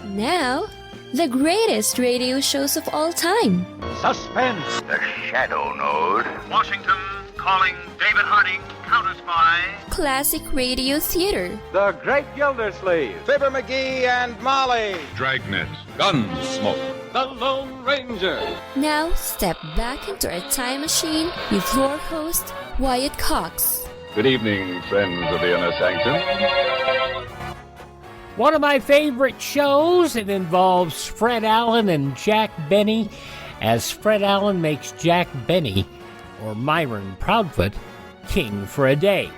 Now, the greatest radio shows of all time. Suspense. The Shadow Node. Washington calling David Harding, Counter-Spy. Classic radio theater. The Great Gildersleeve. Fibber McGee and Molly. Dragnet. Gunsmoke. The Lone Ranger. Now, step back into a time machine with your host, Wyatt Cox. Good evening, friends of the Inner Sanctum. One of my favorite shows, it involves Fred Allen and Jack Benny, as Fred Allen makes Jack Benny, or Myron Proudfoot, king for a day.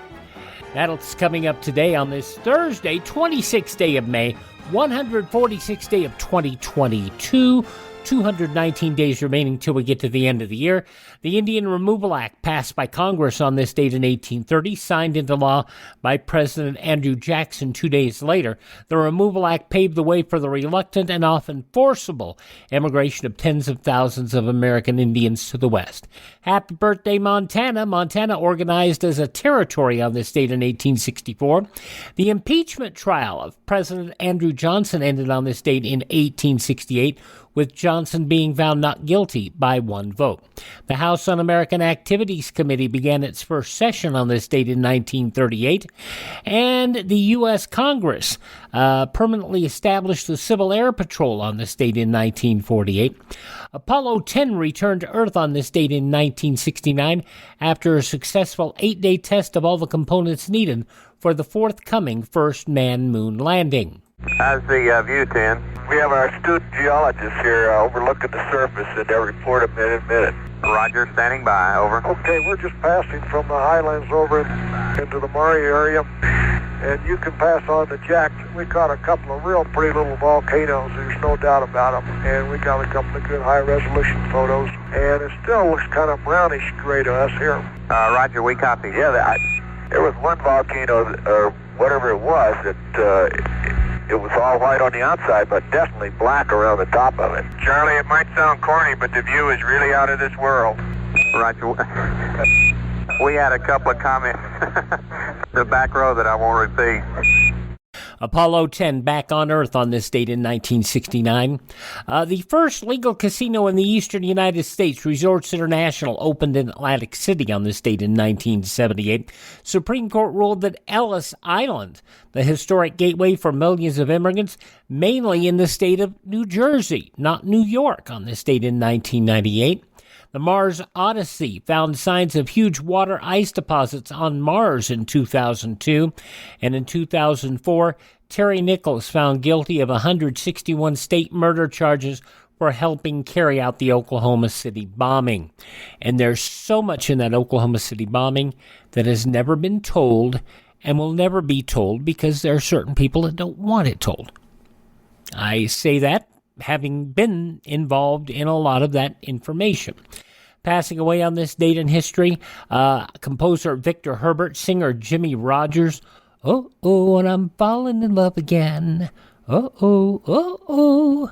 That's coming up today on this Thursday, 26th day of May, 146th day of 2022, 219 days remaining till we get to the end of the year. The Indian Removal Act, passed by Congress on this date in 1830, signed into law by President Andrew Jackson 2 days later. The Removal Act paved the way for the reluctant and often forcible emigration of tens of thousands of American Indians to the West. Happy birthday, Montana. Montana organized as a territory on this date in 1864. The impeachment trial of President Andrew Johnson ended on this date in 1868, with Johnson being found not guilty by one vote. The House Un-American Activities Committee began its first session on this date in 1938, and the U.S. Congress permanently established the Civil Air Patrol on this date in 1948. Apollo 10 returned to Earth on this date in 1969 after a successful 8-day test of all the components needed for the forthcoming first manned moon landing. How's the view, Tim? We have our astute geologist here overlooking the surface, and they report a minute. Roger, standing by, over. Okay, we're just passing from the highlands over into the Murray area, and you can pass on to Jack. We caught a couple of real pretty little volcanoes, there's no doubt about them, and we got a couple of good high-resolution photos, and it still looks kind of brownish-gray to us here. Roger, we copy. Yeah, there was one volcano, or whatever it was, that it was all white on the outside, but definitely black around the top of it. Charlie, it might sound corny, but the view is really out of this world. Roger. We had a couple of comments the back row that I won't repeat. Apollo 10 back on Earth on this date in 1969. The first legal casino in the eastern United States, Resorts International, opened in Atlantic City on this date in 1978. Supreme Court ruled that Ellis Island, the historic gateway for millions of immigrants, mainly in the state of New Jersey, not New York, on this date in 1998. The Mars Odyssey found signs of huge water ice deposits on Mars in 2002, and in 2004, Terry Nichols found guilty of 161 state murder charges for helping carry out the Oklahoma City bombing. And there's so much in that Oklahoma City bombing that has never been told and will never be told because there are certain people that don't want it told. I say that having been involved in a lot of that information. Passing away on this date in history, composer Victor Herbert, singer Jimmy Rogers, oh, and I'm falling in love again, auto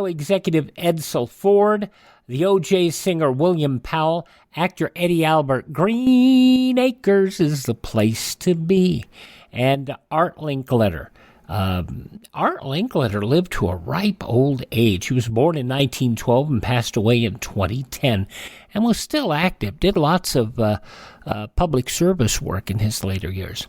executive Edsel Ford, the OJ's singer William Powell, actor Eddie Albert, Green Acres is the place to be, and Art Linkletter. Art Linkletter lived to a ripe old age. He was born in 1912 and passed away in 2010 and was still active, did lots of public service work in his later years.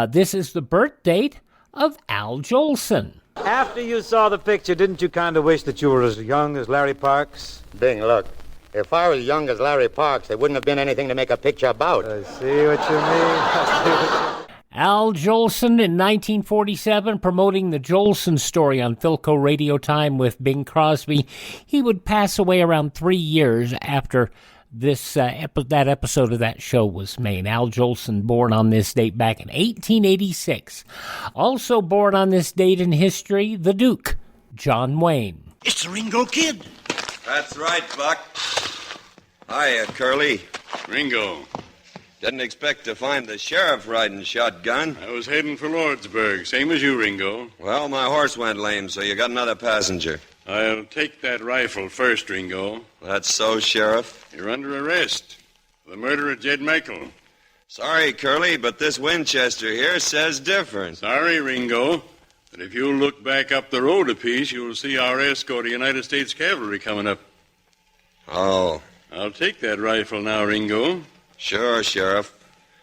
This is the birth date of Al Jolson. After you saw the picture, didn't you kind of wish that you were as young as Larry Parks? Bing, look. If I was young as Larry Parks, there wouldn't have been anything to make a picture about. I see what you mean. Al Jolson in 1947, promoting the Jolson Story on Philco Radio Time with Bing Crosby. He would pass away around 3 years after this that episode of that show was made. Al Jolson, born on this date back in 1886. Also born on this date in history, the Duke, John Wayne. It's the Ringo Kid. That's right, Buck. Hiya, Curly. Ringo. Didn't expect to find the sheriff riding shotgun. I was heading for Lordsburg, same as you, Ringo. Well, my horse went lame, so you got another passenger. I'll take that rifle first, Ringo. That's so, Sheriff. You're under arrest for the murder of Jed Michael. Sorry, Curly, but this Winchester here says different. Sorry, Ringo, And if you'll look back up the road a piece, you'll see our escort of United States Cavalry coming up. Oh. I'll take that rifle now, Ringo. Sure, Sheriff.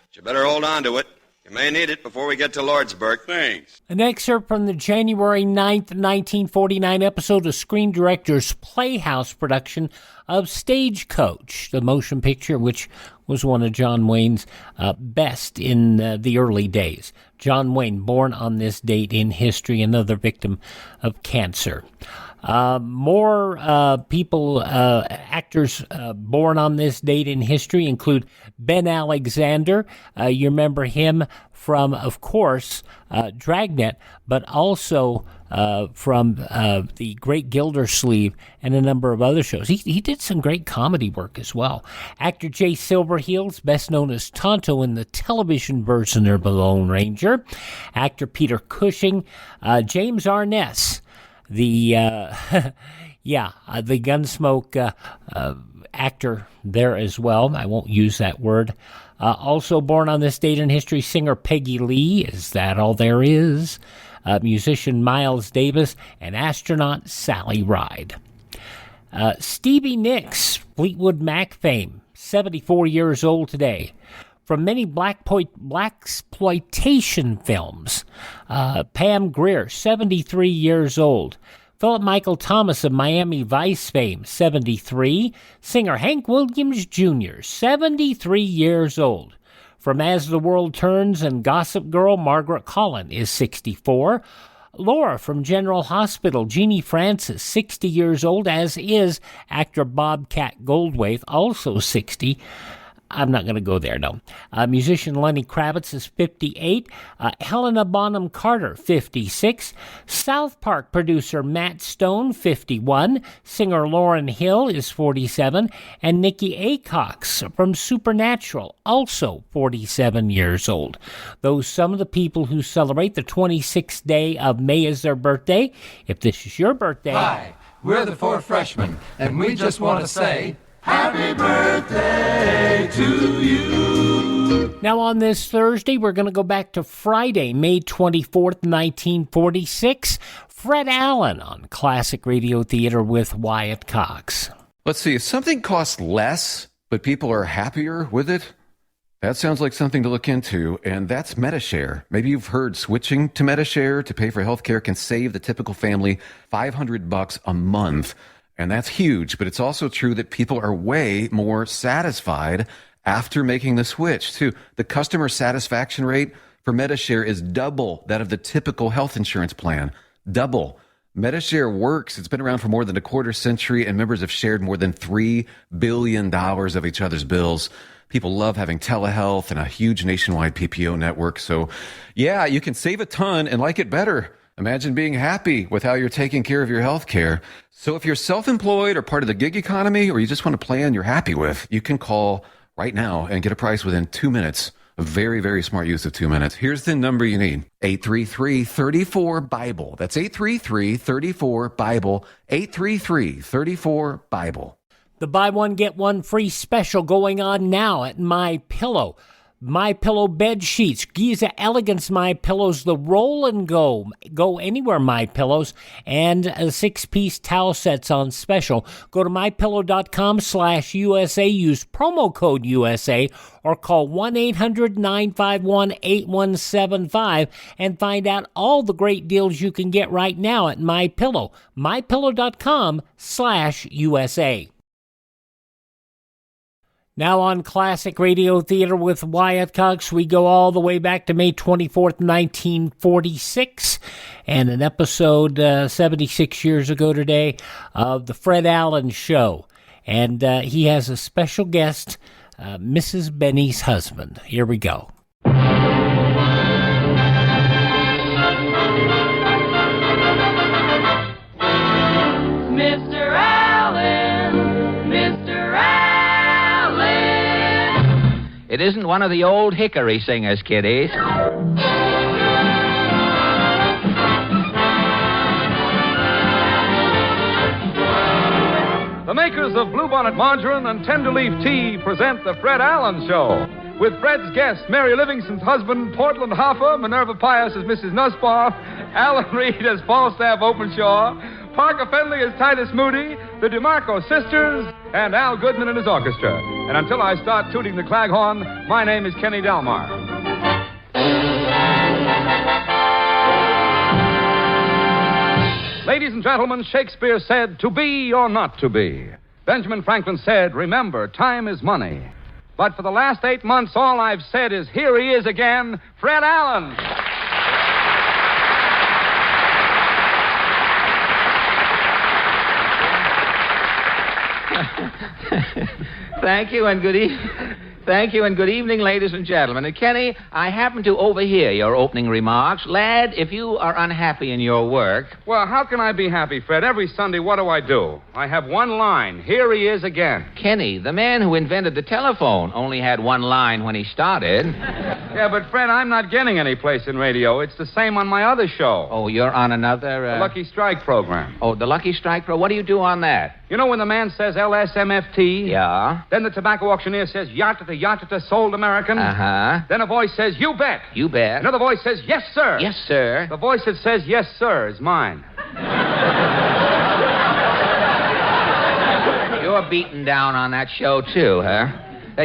But you better hold on to it. You may need it before we get to Lordsburg. Thanks. An excerpt from the January 9th, 1949 episode of Screen Directors Playhouse production of Stagecoach, the motion picture which was one of John Wayne's best in the early days. John Wayne, born on this date in history, another victim of cancer. More actors born on this date in history include Ben Alexander. You remember him from, of course, Dragnet, but also from The Great Gildersleeve and a number of other shows. He did some great comedy work as well. Actor Jay Silverheels, best known as Tonto in the television version of The Lone Ranger. Actor Peter Cushing. James Arness, the Gunsmoke actor there as well. I won't use that word. Also born on this date in history, singer Peggy Lee. Is that all there is? Musician Miles Davis and astronaut Sally Ride. Stevie Nicks, Fleetwood Mac fame, 74 years old today. From many blaxploitation films, Pam Grier, 73 years old. Philip Michael Thomas of Miami Vice fame, 73. Singer Hank Williams Jr., 73 years old. From As the World Turns and Gossip Girl, Margaret Collin is 64. Laura from General Hospital, Jeannie Francis, 60 years old, as is actor Bobcat Goldthwait, also 60. I'm not going to go there, no. Musician Lenny Kravitz is 58. Helena Bonham Carter, 56. South Park producer Matt Stone, 51. Singer Lauryn Hill is 47. And Nikki Acox from Supernatural, also 47 years old. Those some of the people who celebrate the 26th day of May as their birthday. If this is your birthday... Hi, we're the Four Freshmen, and we just want to say... Happy birthday to you. Now on this Thursday, we're going to go back to Friday, May 24th, 1946. Fred Allen on Classic Radio Theater with Wyatt Cox. Let's see, if something costs less, but people are happier with it, that sounds like something to look into, and that's Medi-Share. Maybe you've heard switching to Medi-Share to pay for healthcare can save the typical family $500 a month. And that's huge, but it's also true that people are way more satisfied after making the switch, too. The customer satisfaction rate for Medi-Share is double that of the typical health insurance plan. Double. Medi-Share works. It's been around for more than a quarter century, and members have shared more than $3 billion of each other's bills. People love having telehealth and a huge nationwide PPO network. So, yeah, you can save a ton and like it better. Imagine being happy with how you're taking care of your health care. So if you're self-employed or part of the gig economy, or you just want a plan you're happy with, you can call right now and get a price within 2 minutes. A very, very smart use of 2 minutes. Here's the number you need. 833-34-BIBLE. That's 833-34-BIBLE. 833-34-BIBLE. The buy one, get one free special going on now at MyPillow. MyPillow bed sheets, Giza Elegance MyPillows, the roll and go anywhere MyPillows, and 6-piece towel sets on special. Go to mypillow.com/USA, use promo code USA, or call 1-800-951-8175 and find out all the great deals you can get right now at MyPillow. mypillow.com/USA. Now on Classic Radio Theater with Wyatt Cox, we go all the way back to May 24th, 1946, and an episode 76 years ago today of The Fred Allen Show. And he has a special guest, Mrs. Benny's husband. Here we go. Mr. Allen, Mr. Allen. It isn't one of the old hickory singers, kiddies. The makers of Bluebonnet Margarine and Tenderleaf Tea present The Fred Allen Show. with Fred's guests, Mary Livingston's husband, Portland Hoffa, Minerva Pius as Mrs. Nussbaum, Alan Reed as Falstaff Openshaw, Parker Fenley as Titus Moody, the DeMarco sisters, and Al Goodman and his orchestra. And until I start tooting the claghorn, my name is Kenny Delmar. Ladies and gentlemen, Shakespeare said, to be or not to be. Benjamin Franklin said, remember, time is money. But for the last 8 months, all I've said is, here he is again, Fred Allen. Thank you and good evening, ladies and gentlemen. And Kenny, I happen to overhear your opening remarks. Lad, if you are unhappy in your work... Well, how can I be happy, Fred? Every Sunday, what do? I have one line. Here he is again. Kenny, the man who invented the telephone only had one line when he started. Yeah, but Fred, I'm not getting any place in radio. It's the same on my other show. Oh, you're on another... The Lucky Strike program. Oh, the Lucky Strike program? What do you do on that? You know when the man says LSMFT? Yeah. Then the tobacco auctioneer says Yatata sold American. Uh-huh. Then a voice says, you bet. You bet. Another voice says, yes, sir. Yes, sir. The voice that says, yes, sir, is mine. You're beaten down on that show, too, huh?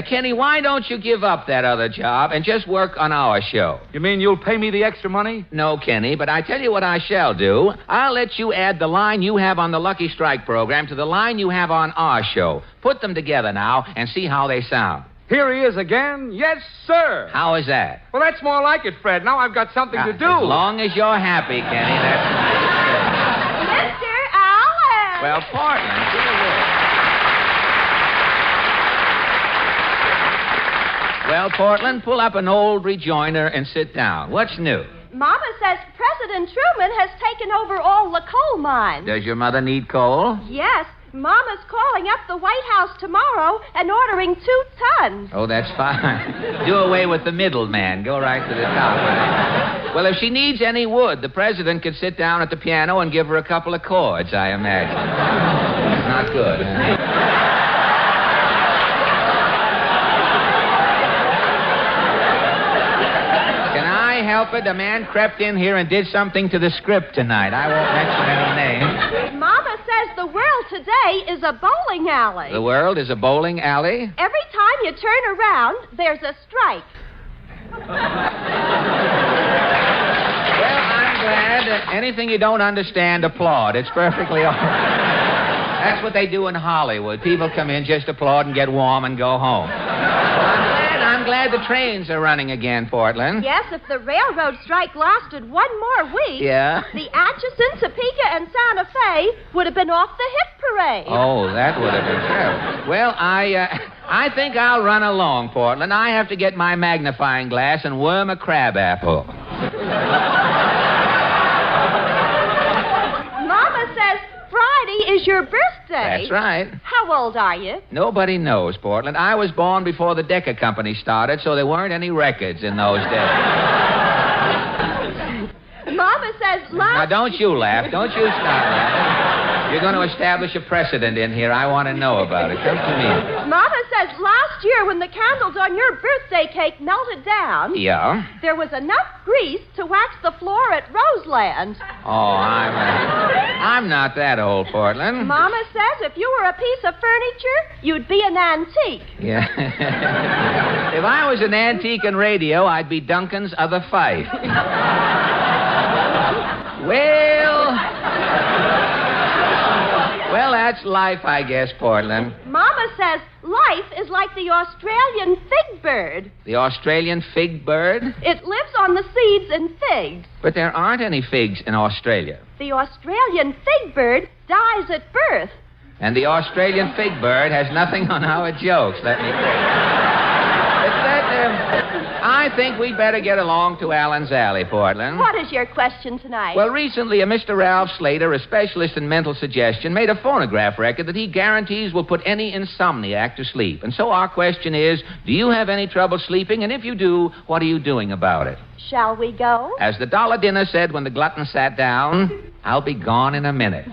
Kenny, why don't you give up that other job and just work on our show? You mean you'll pay me the extra money? No, Kenny, but I tell you what I shall do. I'll let you add the line you have on the Lucky Strike program to the line you have on our show. Put them together now and see how they sound. Here he is again. Yes, sir. How is that? Well, that's more like it, Fred. Now I've got something to do. As long as you're happy, Kenny, that's nice. Mr. Allen. Well, Portland, give it here. Well, Portland, pull up an old rejoinder and sit down. What's new? Mama says President Truman has taken over all the coal mines. Does your mother need coal? Yes. Mama's calling up the White House tomorrow and ordering 2 tons. Oh, that's fine. Do away with the middleman. Go right to the top. Well, if she needs any wood, the president could sit down at the piano and give her a couple of chords, I imagine. It's not good, huh? Help it, a man crept in here and did something to the script tonight. I won't mention any names. Mama says the world today is a bowling alley. The world is a bowling alley? Every time you turn around, there's a strike. Well, I'm glad that anything you don't understand, applaud. It's perfectly all right. That's what they do in Hollywood. People come in, just applaud and get warm and go home. I'm glad the trains are running again, Portland. Yes, if the railroad strike lasted 1 more week, yeah? The Atchison, Topeka, and Santa Fe would have been off the hit parade. Oh, that would have been terrible. Well, I think I'll run along, Portland. I have to get my magnifying glass and worm a crabapple. Mama says Friday is your birthday. That's right. How old are you? Nobody knows, Portland. I was born before the Decca Company started, so there weren't any records in those days. Mama says Now, don't you laugh. Don't you stop laughing. You're going to establish a precedent in here. I want to know about it. Come to me. Mama says last year when the candles on your birthday cake melted down... Yeah? There was enough grease to wax the floor at Roseland. Oh, I'm not that old, Portland. Mama says if you were a piece of furniture, you'd be an antique. Yeah. If I was an antique in radio, I'd be Duncan's other Fife. Well, that's life, I guess, Portland. Mama says life is like the Australian fig bird. The Australian fig bird? It lives on the seeds in figs. But there aren't any figs in Australia. The Australian fig bird dies at birth. And the Australian fig bird has nothing on our jokes, let me tell you. I think we'd better get along to Allen's Alley, Portland. What is your question tonight? Well, recently, a Mr. Ralph Slater, a specialist in mental suggestion, made a phonograph record that he guarantees will put any insomniac to sleep. And so our question is, do you have any trouble sleeping? And if you do, what are you doing about it? Shall we go? As the dollar dinner said when the glutton sat down, I'll be gone in a minute.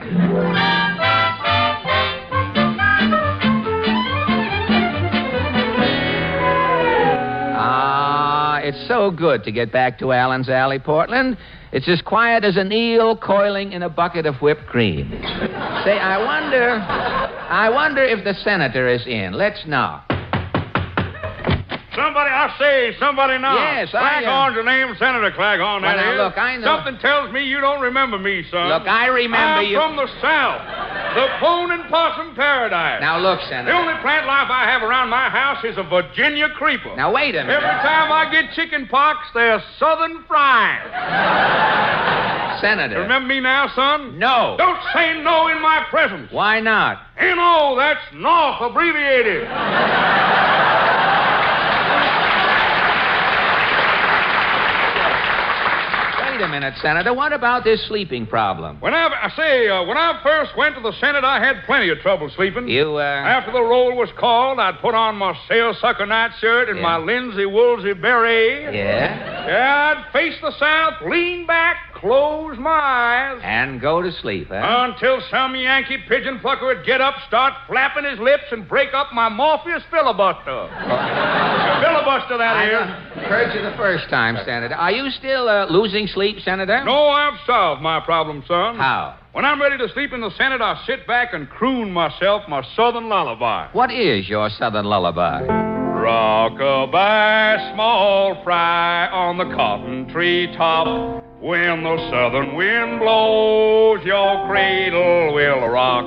it's so good to get back to Allen's Alley, Portland. It's as quiet as an eel coiling in a bucket of whipped cream. Say, I wonder if the senator is in. Let's knock. Somebody now. Yes, Claghorn's the name, Senator Claghorn, that now, is. look, I know. Something tells me you don't remember me, son. Look, I remember you. I'm from the South. The Pone and Possum Paradise. Now, look, Senator. The only plant life I have around my house is a Virginia creeper. Now, wait a minute. Every time I get chicken pox, they're Southern fries. Senator. Remember me now, son? No. Don't say no in my presence. Why not? N.O., that's North abbreviated. Wait a minute, Senator. What about this sleeping problem? When I first went to the Senate, I had plenty of trouble sleeping. After the roll was called, I'd put on my sailsucker nightshirt and my linsey woolsey beret. Yeah? I'd face the south, lean back, close my eyes. And go to sleep, huh? Until some Yankee pigeon plucker would get up, start flapping his lips, and break up my Morpheus filibuster. Filibuster, that is. I heard you the first time, Senator. Are you still losing sleep, Senator? No, I've solved my problem, son. How? When I'm ready to sleep in the Senate, I sit back and croon myself my southern lullaby. What is your southern lullaby? Rock-a-bye, small fry on the cotton tree top. When the southern wind blows, your cradle will rock.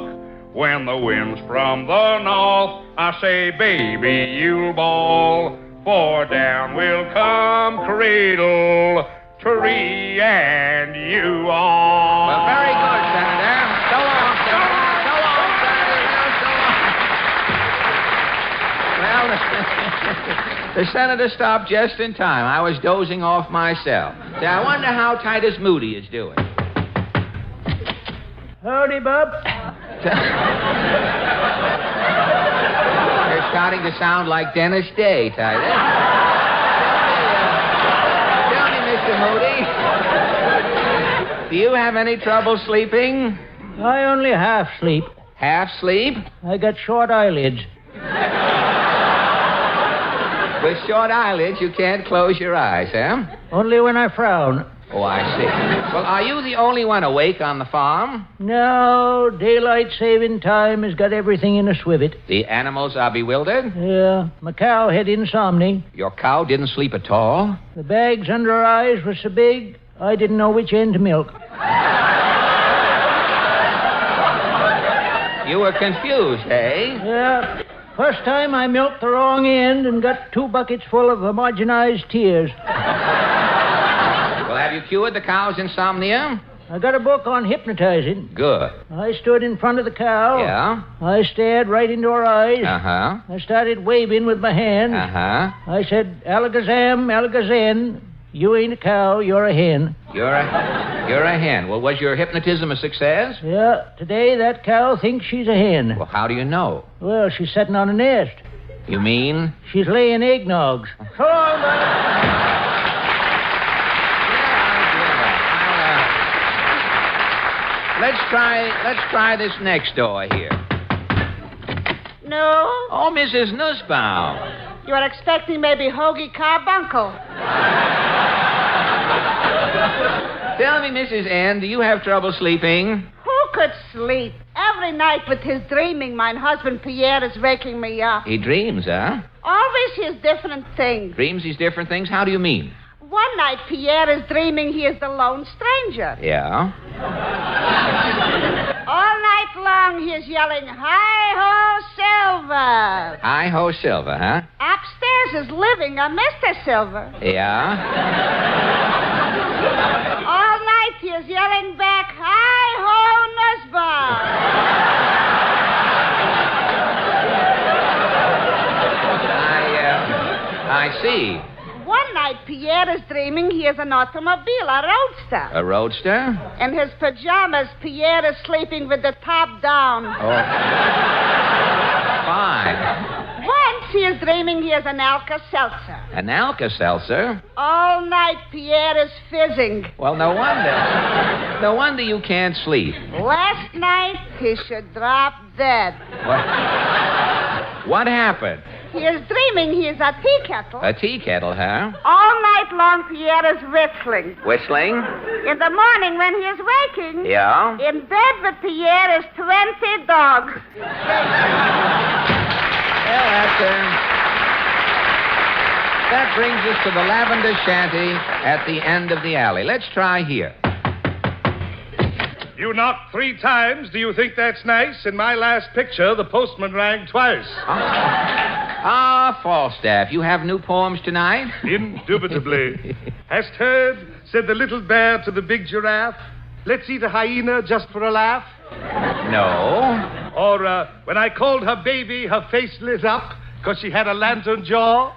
When the wind's from the north, I say, baby, you'll bawl. For down will come cradle, tree, and you all. Well, very good, Senator. So long, Senator. So long, Senator. Well, the Senator stopped just in time. I was dozing off myself. Say, I wonder how Titus Moody is doing. Howdy, Bob. You're starting to sound like Dennis Day, Titus. Tell me, Mr. Moody, do you have any trouble sleeping? I only half sleep. Half sleep? I got short eyelids. With short eyelids, you can't close your eyes, huh? Only when I frown. Oh, I see. Well, are you the only one awake on the farm? No, daylight saving time has got everything in a swivet. The animals are bewildered? Yeah, my cow had insomnia. Your cow didn't sleep at all? The bags under her eyes were so big, I didn't know which end to milk. You were confused, eh? Yeah. First time I milked the wrong end and got 2 buckets full of homogenized tears. Well, have you cured the cow's insomnia? I got a book on hypnotizing. Good. I stood in front of the cow. Yeah? I stared right into her eyes. Uh-huh. I started waving with my hands. Uh-huh. I said, Alakazam, Alakazam, you ain't a cow, you're a hen. You're a hen. Well, was your hypnotism a success? Yeah, today that cow thinks she's a hen. Well, how do you know? Well, she's sitting on a nest. You mean? She's laying eggnogs. So long, buddy. Let's try this next door here. No? Oh, Mrs. Nussbaum. You are expecting maybe Hoagie Carbuncle. Tell me, Mrs. N, do you have trouble sleeping? Who could sleep? Every night with his dreaming, my husband Pierre is waking me up. He dreams, huh? Always he has different things. Dreams these different things? How do you mean? One night Pierre is dreaming he is the lone stranger. Yeah? All night long he is yelling, Hi-ho, Silver. Hi-ho, Silver, huh? Upstairs is living a Mr. Silver. Yeah? All night he is yelling back, Hi-ho, Nussbaum. I see. One night Pierre is dreaming he is an automobile, a roadster. A roadster? In his pajamas, Pierre is sleeping with the top down. Oh. Fine. Once he is dreaming he is an Alka-Seltzer. An Alka-Seltzer? All night Pierre is fizzing. Well, no wonder. No wonder you can't sleep. Last night he should drop dead. What happened? He is dreaming he is a tea kettle. A tea kettle, huh? All all night long, Pierre is whistling. Whistling? In the morning when he is waking, Yeah? in bed with Pierre is 20 dogs. Well, that brings us to the lavender shanty at the end of the alley. Let's try here. You knocked 3 times. Do you think that's nice? In my last picture, the postman rang twice. Falstaff, you have new poems tonight? Indubitably. Hast heard, said the little bear to the big giraffe, let's eat a hyena just for a laugh? No. Or when I called her baby, her face lit up because she had a lantern jaw?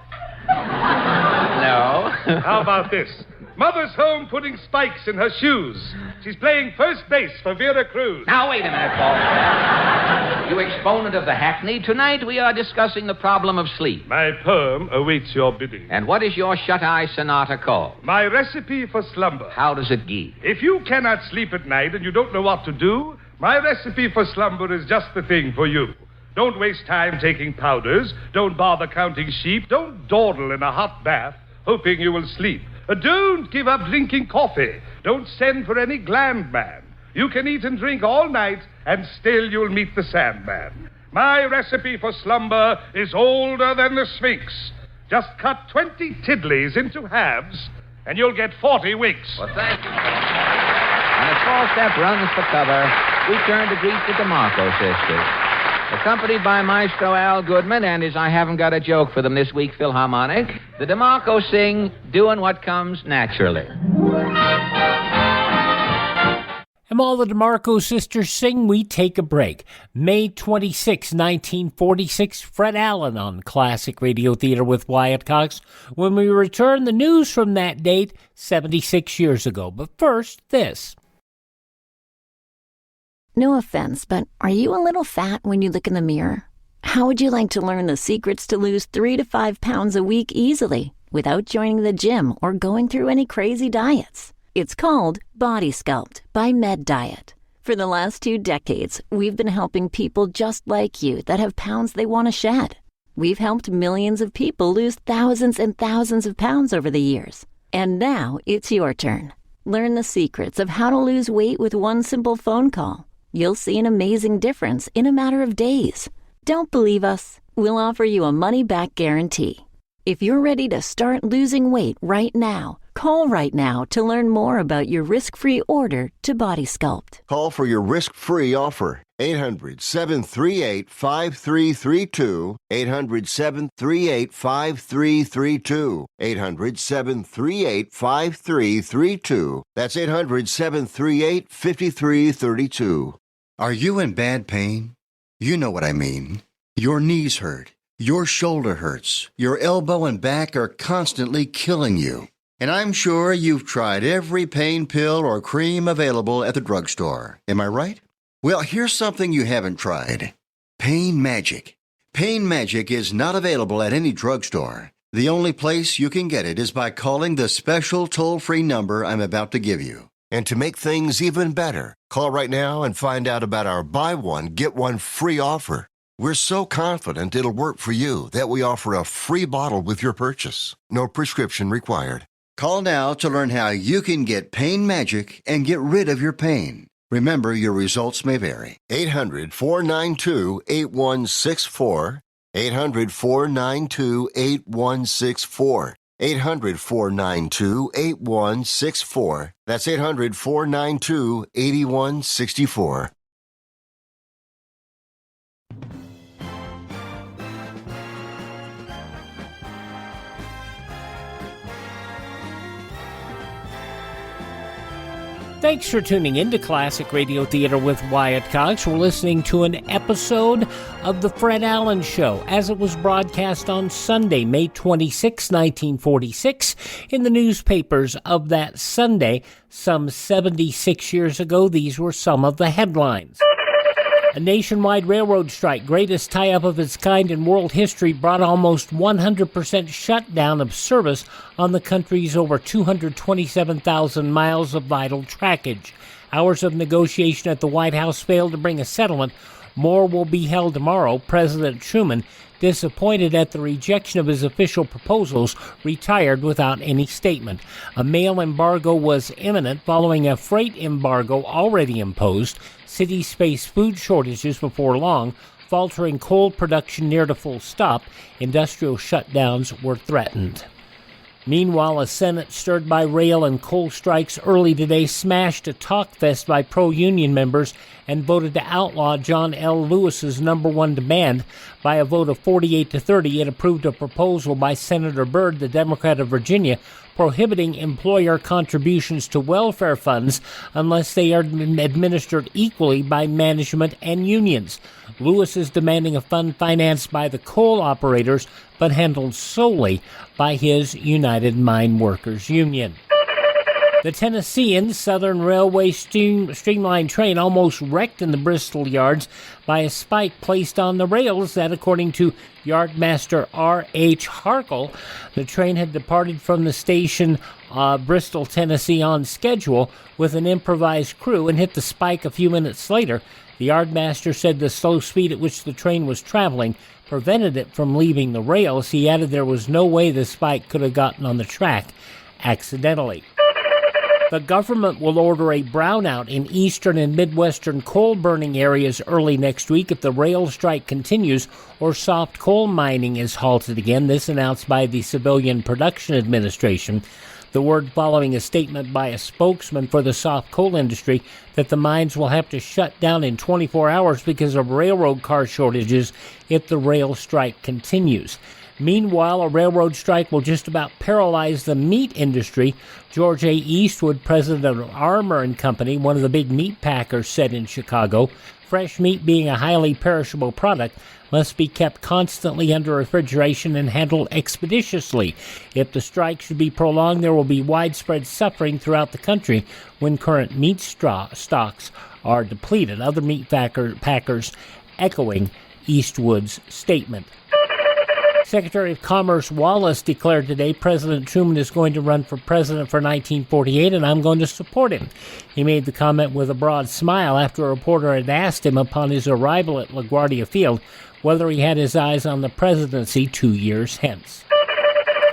No. How about this? Mother's home putting spikes in her shoes. She's playing first base for Vera Cruz. Now, wait a minute, Falstaff. You exponent of the hackneyed. Tonight we are discussing the problem of sleep. My poem awaits your bidding. And what is your shut-eye sonata called? My recipe for slumber. How does it go? If you cannot sleep at night and you don't know what to do, my recipe for slumber is just the thing for you. Don't waste time taking powders. Don't bother counting sheep. Don't dawdle in a hot bath hoping you will sleep. Don't give up drinking coffee. Don't send for any gland man. You can eat and drink all night, and still you'll meet the Sandman. My recipe for slumber is older than the Sphinx. Just cut 20 tiddlies into halves, and you'll get 40 winks. Well, thank you. And as Falstaff runs for cover, we turn to greet the DeMarco sisters. Accompanied by Maestro Al Goodman and his I Haven't Got a Joke for Them This Week Philharmonic, the DeMarco sing Doing What Comes Naturally. And while the DeMarco sisters sing, we take a break. May 26, 1946, Fred Allen on Classic Radio Theater with Wyatt Cox. When we return, the news from that date, 76 years ago. But first, this. No offense, but are you a little fat when you look in the mirror? How would you like to learn the secrets to lose 3 to 5 pounds a week easily without joining the gym or going through any crazy diets? It's called Body Sculpt by Med Diet. For the last 2 decades, we've been helping people just like you that have pounds they want to shed. We've helped millions of people lose thousands and thousands of pounds over the years. And now it's your turn. Learn the secrets of how to lose weight with one simple phone call. You'll see an amazing difference in a matter of days. Don't believe us? We'll offer you a money-back guarantee. If you're ready to start losing weight right now, call right now to learn more about your risk-free order to Body Sculpt. Call for your risk-free offer. 800-738-5332. 800-738-5332. 800-738-5332. That's 800-738-5332. Are you in bad pain? You know what I mean. Your knees hurt. Your shoulder hurts. Your elbow and back are constantly killing you. And I'm sure you've tried every pain pill or cream available at the drugstore. Am I right? Well, here's something you haven't tried. Pain Magic. Pain Magic is not available at any drugstore. The only place you can get it is by calling the special toll-free number I'm about to give you. And to make things even better, call right now and find out about our buy one, get one free offer. We're so confident it'll work for you that we offer a free bottle with your purchase. No prescription required. Call now to learn how you can get Pain Magic and get rid of your pain. Remember, your results may vary. 800-492-8164. 800-492-8164. 800-492-8164. That's 800-492-8164. Thanks for tuning in to Classic Radio Theater with Wyatt Cox. We're listening to an episode of The Fred Allen Show as it was broadcast on Sunday, May 26, 1946, in the newspapers of that Sunday. Some 76 years ago, these were some of the headlines. A nationwide railroad strike, greatest tie-up of its kind in world history, brought almost 100% shutdown of service on the country's over 227,000 miles of vital trackage. Hours of negotiation at the White House failed to bring a settlement. More will be held tomorrow. President Truman disappointed at the rejection of his official proposals, retired without any statement. A mail embargo was imminent following a freight embargo already imposed. Cities face food shortages before long. Faltering coal production near to full stop, industrial shutdowns were threatened. Meanwhile, a Senate stirred by rail and coal strikes early today smashed a talk fest by pro-union members and voted to outlaw John L. Lewis's number one demand. By a vote of 48-30, it approved a proposal by Senator Byrd, the Democrat of Virginia, prohibiting employer contributions to welfare funds unless they are administered equally by management and unions. Lewis is demanding a fund financed by the coal operators but handled solely by his United Mine Workers Union. The Tennessean Southern Railway Streamline train almost wrecked in the Bristol yards by a spike placed on the rails that, according to Yardmaster R.H. Harkle, the train had departed from the station Bristol, Tennessee on schedule with an improvised crew and hit the spike a few minutes later. The Yardmaster said the slow speed at which the train was traveling prevented it from leaving the rails. He added there was no way the spike could have gotten on the track accidentally. The government will order a brownout in eastern and midwestern coal-burning areas early next week if the rail strike continues or soft coal mining is halted again. This announced by the Civilian Production Administration. The word following a statement by a spokesman for the soft coal industry that the mines will have to shut down in 24 hours because of railroad car shortages if the rail strike continues. Meanwhile, a railroad strike will just about paralyze the meat industry. George A. Eastwood, president of Armour & Company, one of the big meat packers, said in Chicago, fresh meat being a highly perishable product must be kept constantly under refrigeration and handled expeditiously. If the strike should be prolonged, there will be widespread suffering throughout the country when current meat stocks are depleted. Other meat packers echoing Eastwood's statement. Secretary of Commerce Wallace declared today President Truman is going to run for president for 1948, and I'm going to support him. He made the comment with a broad smile after a reporter had asked him upon his arrival at LaGuardia Field whether he had his eyes on the presidency 2 years hence.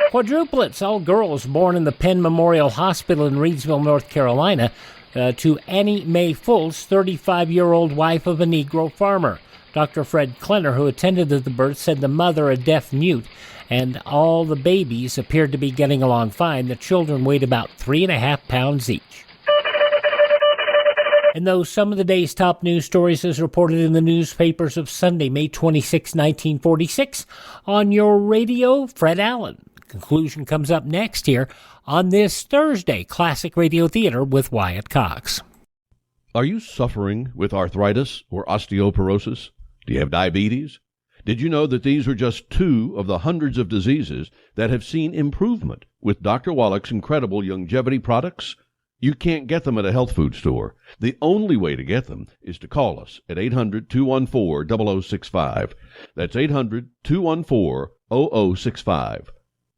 Quadruplets, all girls born in the Penn Memorial Hospital in Reidsville, North Carolina, to Annie Mae Fultz, 35-year-old wife of a Negro farmer. Dr. Fred Klenner, who attended at the birth, said the mother, a deaf mute, and all the babies appeared to be getting along fine. The children weighed about 3.5 pounds each. And those some of the day's top news stories as reported in the newspapers of Sunday, May 26, 1946. On your radio, Fred Allen. Conclusion comes up next here on this Thursday, Classic Radio Theater with Wyatt Cox. Are you suffering with arthritis or osteoporosis? Do you have diabetes? Did you know that these are just 2 of the hundreds of diseases that have seen improvement with Dr. Wallach's incredible longevity products? You can't get them at a health food store. The only way to get them is to call us at 800-214-0065. That's 800-214-0065.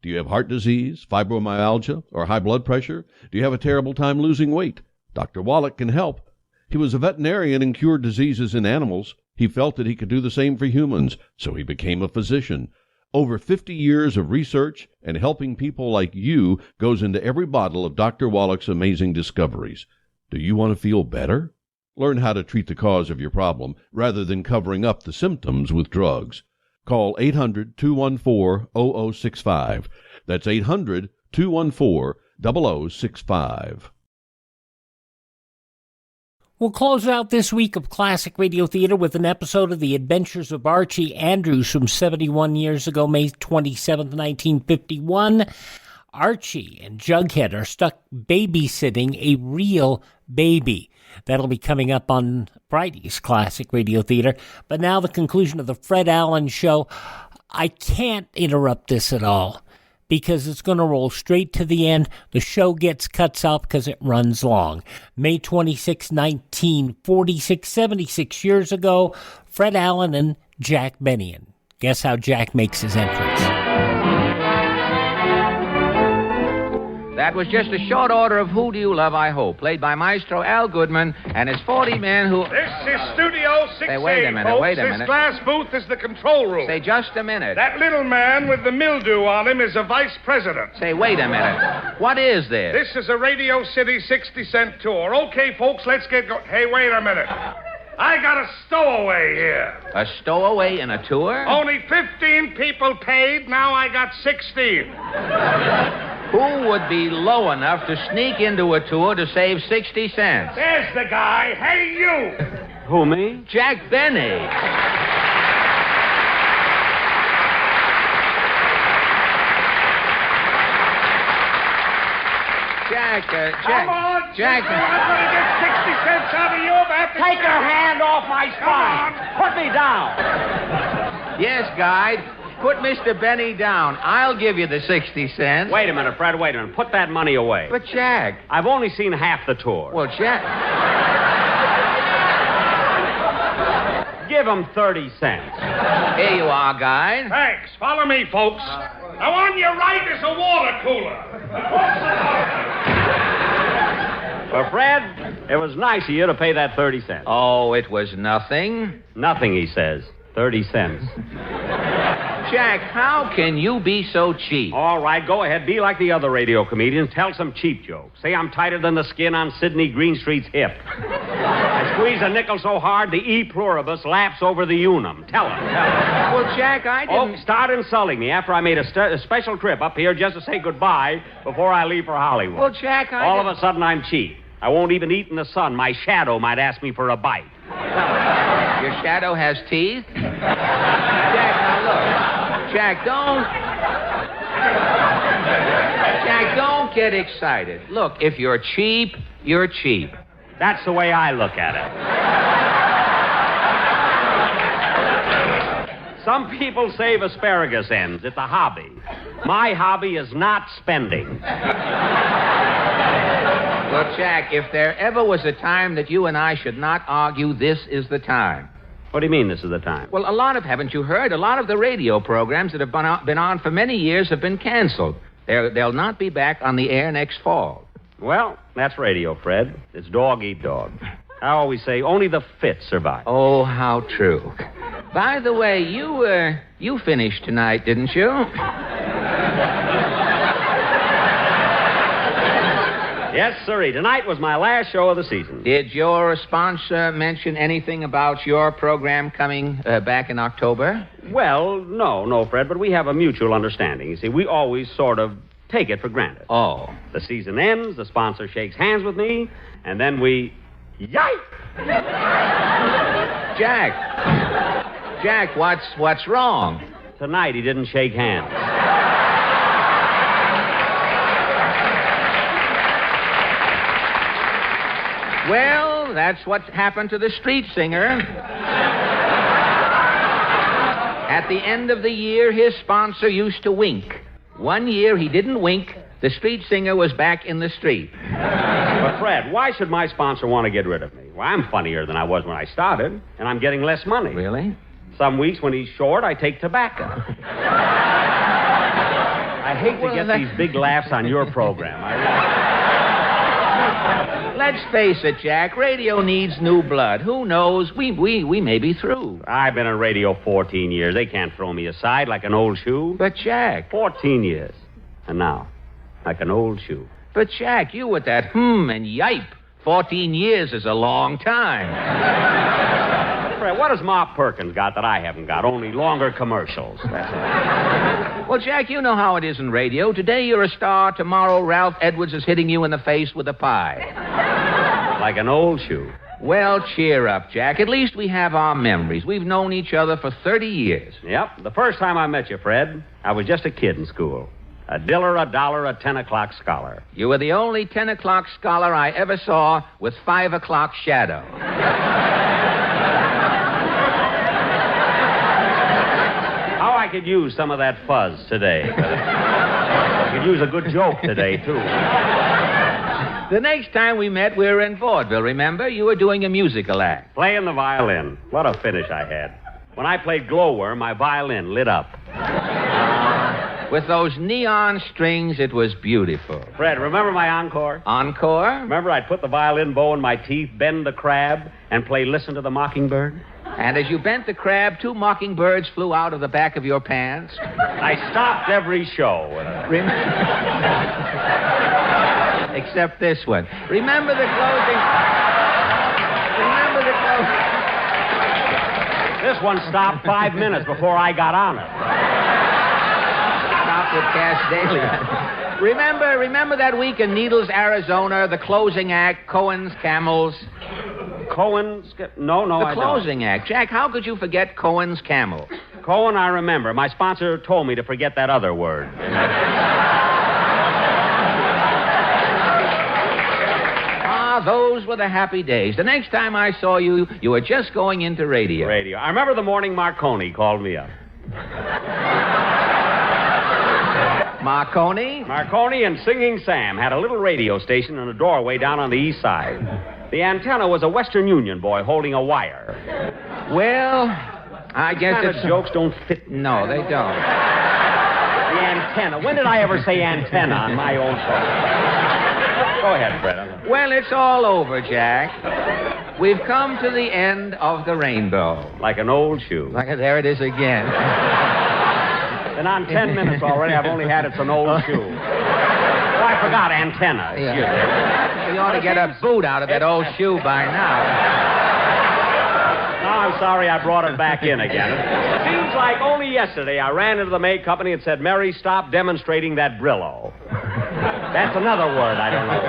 Do you have heart disease, fibromyalgia, or high blood pressure? Do you have a terrible time losing weight? Dr. Wallach can help. He was a veterinarian and cured diseases in animals. He felt that he could do the same for humans, so he became a physician. Over 50 years of research and helping people like you goes into every bottle of Dr. Wallach's amazing discoveries. Do you want to feel better? Learn how to treat the cause of your problem rather than covering up the symptoms with drugs. Call 800-214-0065. That's 800-214-0065. We'll close out this week of Classic Radio Theater with an episode of The Adventures of Archie Andrews from 71 years ago, May 27, 1951. Archie and Jughead are stuck babysitting a real baby. That'll be coming up on Friday's Classic Radio Theater. But now the conclusion of the Fred Allen Show. I can't interrupt this at all, because it's going to roll straight to the end. The show gets cuts out because it runs long. May 26, 1946, 76 years ago, Fred Allen and Jack Benny. Guess how Jack makes his entrance. That was just a short order of Who Do You Love, I Hope, played by Maestro Al Goodman and his 40 men who... This is Studio 6A, Say, wait a minute, folks. wait a minute. This glass booth is the control room. Say, just a minute. That little man with the mildew on him is a vice president. Say, wait a minute. What is this? This is a Radio City 60-cent tour. Okay, folks, let's get going. Hey, wait a minute. I got a stowaway here. A stowaway in a tour? Only 15 people paid. Now I got 16. Who would be low enough to sneak into a tour to save 60 cents? There's the guy. Hey, you. Who, me? Jack Benny. Jack, Come on, Jack. I'm going to get 60 cents out of you if I have to... Take your hand off my spine. Put me down. Yes, guide. Put Mr. Benny down. I'll give you the 60 cents. Wait a minute, Fred, wait a minute. Put that money away. But, Jack... I've only seen half the tour. Well, Jack... Give him 30 cents. Here you are, guide. Thanks. Follow me, folks. Now, on your right is a water cooler. Well, Fred, it was nice of you to pay that 30 cents. Oh, it was nothing. Nothing, he says. 30 cents. Jack, how can you be so cheap? All right, go ahead. Be like the other radio comedians. Tell some cheap jokes. Say I'm tighter than the skin on Sidney Greenstreet's hip. I squeeze a nickel so hard the E pluribus laps over the unum. Tell him. Well, Jack, I didn't... Oh, start insulting me after I made a special trip up here just to say goodbye before I leave for Hollywood. Well, Jack, All of a sudden, I'm cheap. I won't even eat in the sun. My shadow might ask me for a bite. Your shadow has teeth? Jack, now look. Jack, don't get excited. Look, if you're cheap, you're cheap. That's the way I look at it. Some people save asparagus ends. It's a hobby. My hobby is not spending. Well, Jack, if there ever was a time that you and I should not argue, this is the time. What do you mean this is the time? Well, haven't you heard? A lot of the radio programs that have been on for many years have been canceled. They'll not be back on the air next fall. Well, that's radio, Fred. It's dog eat dog. I always say only the fit survive. Oh, how true. By the way, you finished tonight, didn't you? Yes, sirree. Tonight was my last show of the season. Did your sponsor mention anything about your program coming back in October? Well, no, Fred, but we have a mutual understanding. You see, we always sort of take it for granted. Oh. The season ends, the sponsor shakes hands with me, and then we... Yike! Jack, what's wrong? Tonight he didn't shake hands. Well, that's what happened to the street singer. At the end of the year, his sponsor used to wink. One year he didn't wink. The street singer was back in the street. But, Fred, why should my sponsor want to get rid of me? Well, I'm funnier than I was when I started, and I'm getting less money. Really? Some weeks when he's short, I take tobacco. I hate to get these big laughs on your program. Let's face it, Jack. Radio needs new blood. Who knows? We may be through. I've been on radio 14 years. They can't throw me aside like an old shoe. But, Jack... 14 years. And now, like an old shoe. But, Jack, you with that and yipe. 14 years is a long time. Fred, what has Ma Perkins got that I haven't got? Only longer commercials. That's it. Well, Jack, you know how it is in radio. Today you're a star. Tomorrow Ralph Edwards is hitting you in the face with a pie. Like an old shoe. Well, cheer up, Jack. At least we have our memories. We've known each other for 30 years. Yep. The first time I met you, Fred, I was just a kid in school. A diller, a dollar, a 10 o'clock scholar. You were the only 10 o'clock scholar I ever saw with 5 o'clock shadow. How I could use some of that fuzz today. I could use a good joke today, too. The next time we met, we were in vaudeville, remember? You were doing a musical act. Playing the violin. What a finish I had. When I played Glowworm, my violin lit up. With those neon strings, it was beautiful. Fred, remember my encore? Encore? Remember I'd put the violin bow in my teeth, bend the crab, and play Listen to the Mockingbird? And as you bent the crab, 2 mockingbirds flew out of the back of your pants. I stopped every show. Except this one. Remember the closing... This one stopped 5 minutes before I got on it. Stopped with Cash Daly. Remember that week in Needles, Arizona, the closing act, Cohen's Camels? Cohen's? No, The closing act. Jack, how could you forget Cohen's Camels? Cohen, I remember. My sponsor told me to forget that other word. Those were the happy days. The next time I saw you, you were just going into radio. I remember the morning Marconi called me up. Marconi? Marconi and Singing Sam had a little radio station in a doorway down on the east side. The antenna was a Western Union boy holding a wire. Well, I guess kind of jokes don't fit. No, they don't. The antenna. When did I ever say antenna on my own show? Go ahead, Fred. Well, it's all over, Jack. We've come to the end of the rainbow. Like an old shoe. There it is again. And on 10 minutes already, I've only had it's an old shoe. Oh, I forgot antenna. Yeah. You ought to get a boot out of that old shoe by now. No, I'm sorry I brought it back in again. It seems like only yesterday I ran into the May Company and said, Mary, stop demonstrating that Brillo. That's another word I don't know.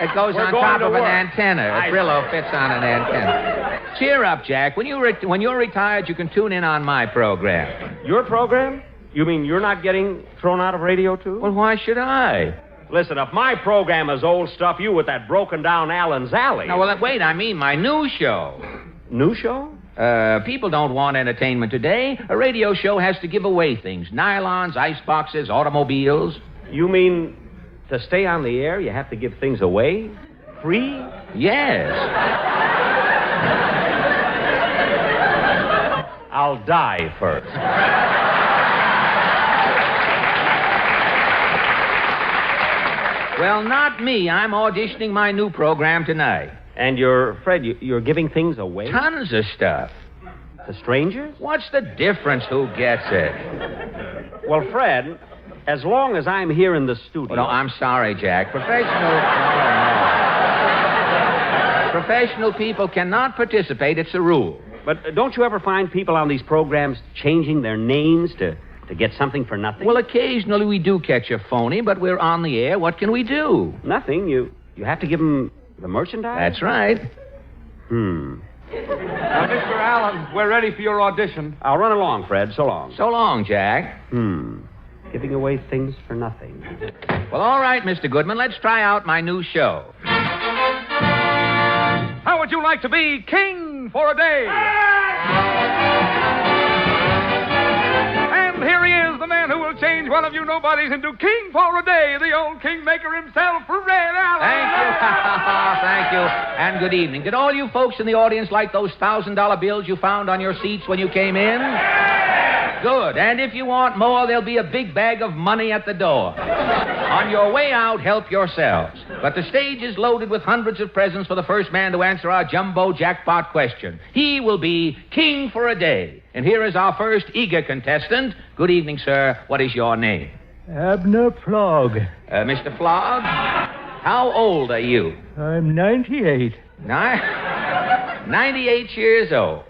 It goes on top of an antenna. A Brillo fits on an antenna. Cheer up, Jack. When you're retired, you can tune in on my program. Your program? You mean you're not getting thrown out of radio, too? Well, why should I? Listen, if my program is old stuff, you with that broken-down Allen's Alley. No, well, wait, I mean my new show. New show? People don't want entertainment today. A radio show has to give away things. Nylons, ice boxes, automobiles. You mean to stay on the air, you have to give things away? Free? Yes. I'll die first. Well, not me. I'm auditioning my new program tonight. And Fred, you're giving things away? Tons of stuff. To strangers? What's the difference? Who gets it? Well, Fred, as long as I'm here in the studio... Oh, no, I'm sorry, Jack. Professional people cannot participate. It's a rule. But don't you ever find people on these programs changing their names to get something for nothing? Well, occasionally we do catch a phony, but we're on the air. What can we do? Nothing. You have to give them the merchandise? That's right. Now, Mr. Allen, we're ready for your audition. I'll run along, Fred. So long. So long, Jack. Giving away things for nothing. Well, all right, Mr. Goodman. Let's try out my new show. How would you like to be king for a day? And here he is, the man who will change one of you nobodies into king for a day, the old kingmaker himself, Fred Allen. Thank you. Thank you. And good evening. Did all you folks in the audience like those $1,000 bills you found on your seats when you came in? Good. And if you want more, there'll be a big bag of money at the door. On your way out, help yourselves. But the stage is loaded with hundreds of presents for the first man to answer our jumbo jackpot question. He will be king for a day. And here is our first eager contestant. Good evening, sir. What is your name? Abner Flog. Mr. Flog, how old are you? I'm 98. 98 years old.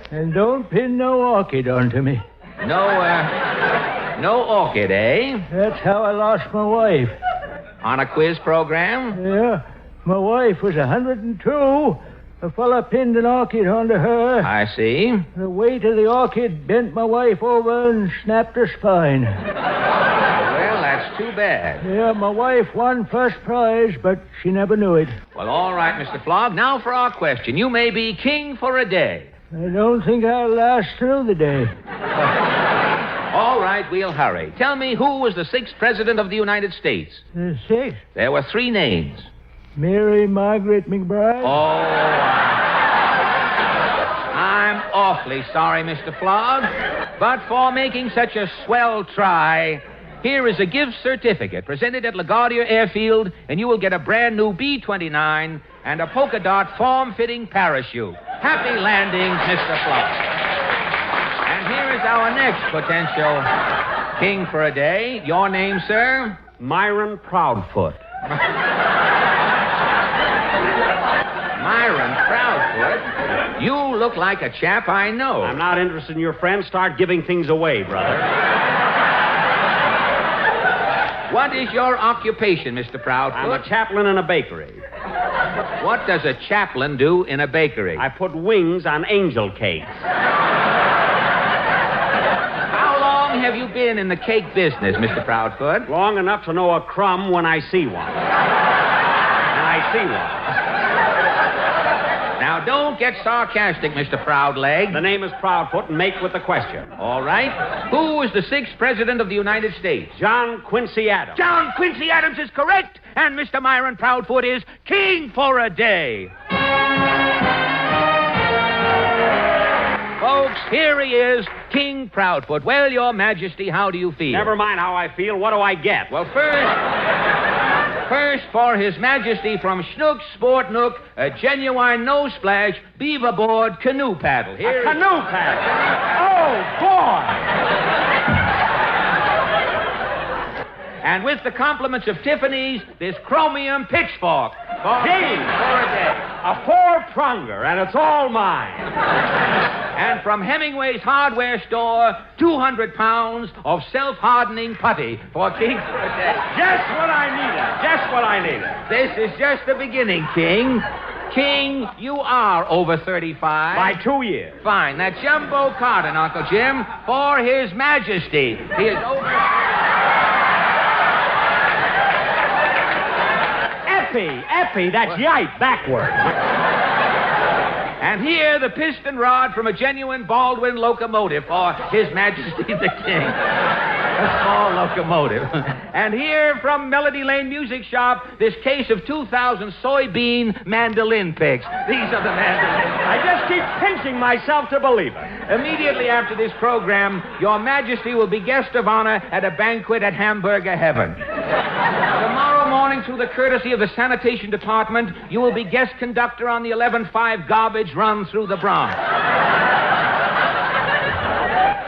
And don't pin no orchid onto me. No orchid, eh? That's how I lost my wife. On a quiz program? Yeah. My wife was 102. A fella pinned an orchid onto her. I see. The weight of the orchid bent my wife over and snapped her spine. Well, that's too bad. Yeah, my wife won first prize, but she never knew it. Well, all right, Mr. Flog. Now for our question. You may be king for a day. I don't think I'll last through the day. All right, we'll hurry. Tell me, who was the 6th president of the United States? The 6th? There were 3 names. Mary Margaret McBride? Oh, I'm awfully sorry, Mr. Flog. But for making such a swell try, here is a gift certificate presented at LaGuardia Airfield, and you will get a brand new B-29 and a polka dot form-fitting parachute. Happy landings, Mr. Flock. And here is our next potential king for a day. Your name, sir? Myron Proudfoot. Myron Proudfoot? You look like a chap I know. I'm not interested in your friends. Start giving things away, brother. What is your occupation, Mr. Proudfoot? I'm a chaplain in a bakery. What does a chaplain do in a bakery? I put wings on angel cakes. How long have you been in the cake business, Mr. Proudfoot? Long enough to know a crumb when I see one. And I see one. Now, don't get sarcastic, Mr. Proudleg. The name is Proudfoot, and make with the question. All right. Who was the 6th President of the United States? John Quincy Adams. John Quincy Adams is correct, and Mr. Myron Proudfoot is king for a day. Folks, here he is, King Proudfoot. Well, Your Majesty, how do you feel? Never mind how I feel. What do I get? Well, First, for His Majesty from Schnook Sport Nook, a genuine no-splash beaver board canoe paddle. Here a canoe paddle? Oh, boy! And with the compliments of Tiffany's, this chromium pitchfork. King for a day. A four-pronger, and it's all mine. And from Hemingway's hardware store, 200 pounds of self-hardening putty for King for a day. Just what I needed. Just what I needed. This is just the beginning, King. King, you are over 35. By 2 years. Fine. That jumbo carton, Uncle Jim, for His Majesty. He is over... Epi, that's yipe backward. And here, the piston rod from a genuine Baldwin locomotive for His Majesty the King. A small locomotive. And here, from Melody Lane Music Shop, this case of 2,000 soybean mandolin picks. These are the mandolins. I just keep pinching myself to believe it. Immediately after this program, Your Majesty will be guest of honor at a banquet at Hamburger Heaven. Tomorrow morning, through the courtesy of the Sanitation Department, you will be guest conductor on the 11.5 garbage run through the Bronx.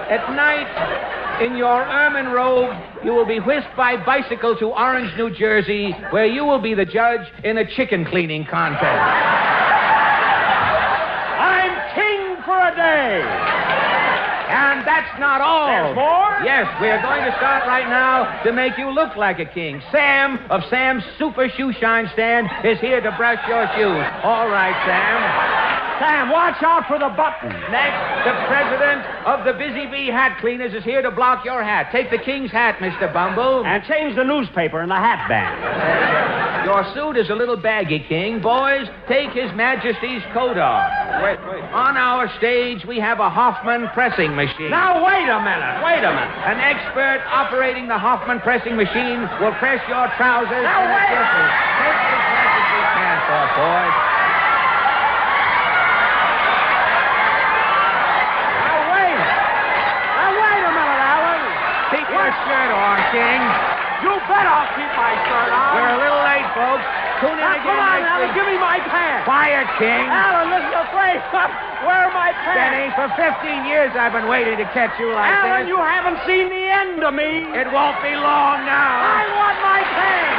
At night, in your ermine robe, you will be whisked by bicycle to Orange, New Jersey, where you will be the judge in a chicken cleaning contest. I'm king for a day. And that's not all. There's more? Yes, we are going to start right now to make you look like a king. Sam of Sam's Super Shoe Shine Stand is here to brush your shoes. All right, Sam. Sam, watch out for the button. Next, the president of the Busy Bee Hat Cleaners is here to block your hat. Take the king's hat, Mr. Bumble. And change the newspaper in the hat band. Your suit is a little baggy, King. Boys, take His Majesty's coat off. Wait. On our stage, we have a Hoffman pressing machine. Now, wait a minute. An expert operating the Hoffman pressing machine will press your trousers. Now, wait! Take His Majesty's pants off, boys. Keep your shirt on, King. You bet I'll keep my shirt on. We're a little late, folks. Tune in again Come on, next Alan, week. give me my pants. Quiet, King. Alan, this is a place. Where are my pants? Benny, for 15 years I've been waiting to catch you like Alan, this. you haven't seen the end of me. It won't be long now. I want my pants.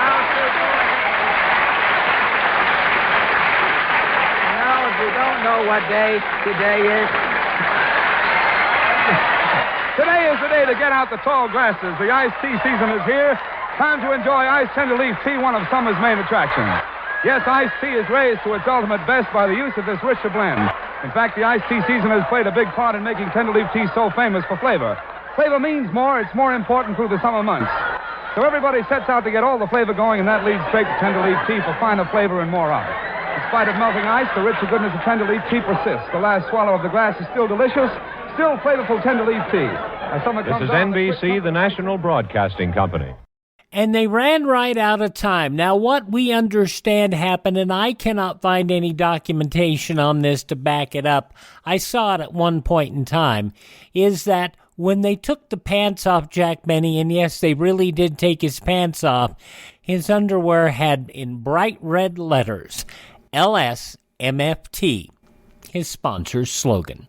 Now, if you don't know what day today is... Today is the day to get out the tall glasses. The iced tea season is here. Time to enjoy iced tender leaf tea, one of summer's main attractions. Yes, iced tea is raised to its ultimate best by the use of this richer blend. In fact, the iced tea season has played a big part in making tender leaf tea so famous for flavor. Flavor means more. It's more important through the summer months. So everybody sets out to get all the flavor going, and that leads straight to tender leaf tea for finer flavor and more of it. In spite of melting ice, the richer goodness of tender leaf tea persists. The last swallow of the glass is still delicious. Still flavorful tender leaf tea. This is NBC, the National Broadcasting Company. And they ran right out of time. Now, what we understand happened, and I cannot find any documentation on this to back it up, I saw it at one point in time, is that When they took the pants off Jack Benny, and yes, they really did take his pants off, his underwear had in bright red letters, LSMFT, his sponsor's slogan.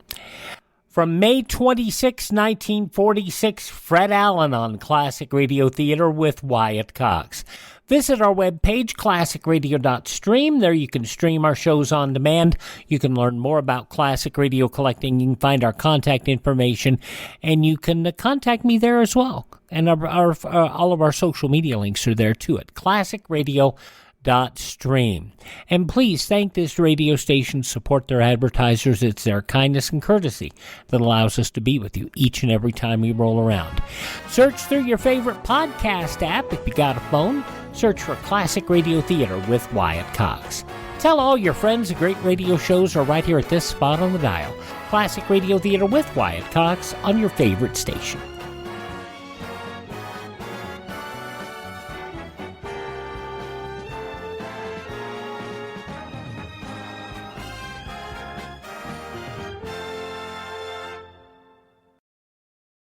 From May 26, 1946, Fred Allen on Classic Radio Theater with Wyatt Cox. Visit our webpage, classicradio.stream. There you can stream our shows on demand. You can learn more about classic radio collecting. You can find our contact information, and you can contact me there as well. And all of our social media links are there too at classicradio.stream. And please thank this radio station, support their advertisers. It's their kindness and courtesy that allows us to be with you each and every time we roll around. Search through your favorite podcast app if you got a phone. Search for Classic Radio Theater with Wyatt Cox. Tell all your friends the great radio shows are right here at this spot on the dial. Classic Radio Theater with Wyatt Cox on your favorite station.